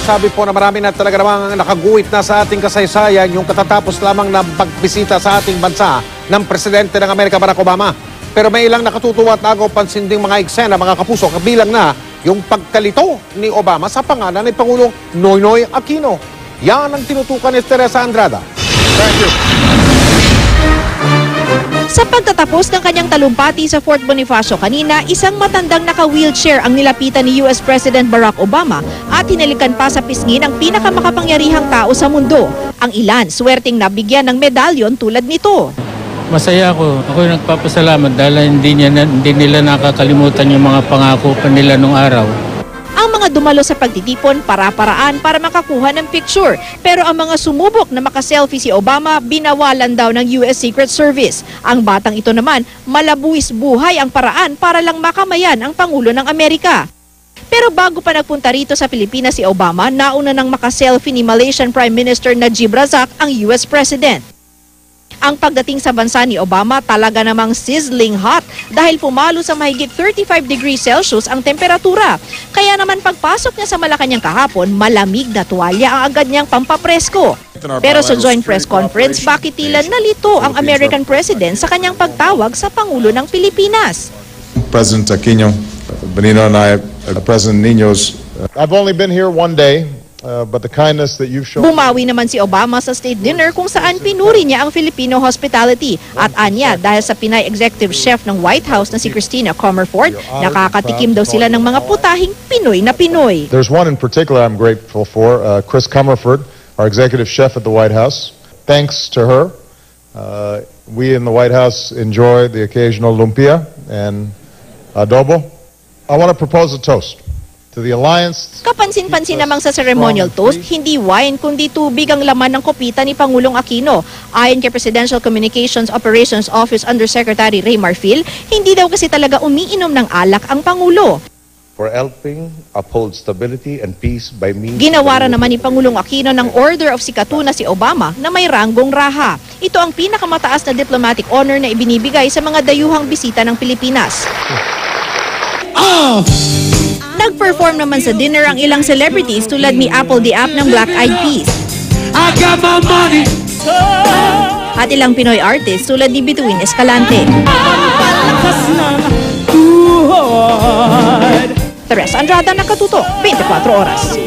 masasabi po na marami na talaga namang nakaguhit na sa ating kasaysayan yung katatapos lamang na pagbisita sa ating bansa ng Presidente ng Amerika, Barack Obama. Pero may ilang nakatutuwa at nagapansin ding mga eksena, mga kapuso, kabilang na yung pagkalito ni Obama sa pangalan ni Pangulong Noynoy Aquino. Yan ang tinutukan ni Teresa Andrada. Thank you. Sa pagtatapos ng kanyang talumpati sa Fort Bonifacio kanina, isang matandang naka-wheelchair ang nilapitan ni US President Barack Obama at hinalikan pa sa pisngi ng pinakamakapangyarihang tao sa mundo. Ang ilan, swerteng nabigyan ng medalyon tulad nito. Masaya ako. Ako yung nagpapasalamat dahil hindi nila nakakalimutan yung mga pangako pa nila nung araw. Ang mga dumalo sa pagtitipon, para-paraan para makakuha ng picture. Pero ang mga sumubok na makaselfie si Obama, binawalan daw ng US Secret Service. Ang batang ito naman, malabuis buhay ang paraan para lang makamayan ang Pangulo ng Amerika. Pero bago pa nagpunta rito sa Pilipinas si Obama, nauna nang makaselfie ni Malaysian Prime Minister Najib Razak ang US President. Ang pagdating sa bansa ni Obama talaga namang sizzling hot dahil pumalo sa mahigit 35 degrees Celsius ang temperatura. Kaya naman pagpasok niya sa Malacanang kahapon, malamig na tuwalya ang agad niyang pampapresko. Pero sa joint press conference, bakit tila nalito ang American President sa kanyang pagtawag sa Pangulo ng Pilipinas? President Aquino, Benito and I, President Niños. I've only been here one day. But the kindness that you've shown... Bumawi naman si Obama sa state dinner kung saan pinuri niya ang Filipino hospitality. At anya, dahil sa Pinay Executive Chef ng White House na si Christina Comerford, nakakatikim daw sila ng mga putahing Pinoy na Pinoy. There's one in particular I'm grateful for, Chris Comerford, our Executive Chef at the White House. Thanks to her, we in the White House enjoy the occasional lumpia and adobo. I want to propose a toast. To the alliance. Kapansin-pansin namang sa ceremonial toast, hindi wine kundi tubig ang laman ng kopita ni Pangulong Aquino. Ayon kay Presidential Communications Operations Office Undersecretary Ray Marfil, hindi daw kasi talaga umiinom ng alak ang Pangulo. For helping uphold stability and peace by means... Ginawaran naman ni Pangulong Aquino ng Order of Sikatuna si Obama na may ranggong raha. Ito ang pinakamataas na diplomatic honor na ibinibigay sa mga dayuhang bisita ng Pilipinas. Nag-perform naman sa dinner ang ilang celebrities tulad ni Apple the App ng Black Eyed Peas. At ilang Pinoy artists tulad ni Bituin Escalante. Teresa Andrada, Nakatutok, 24 Oras.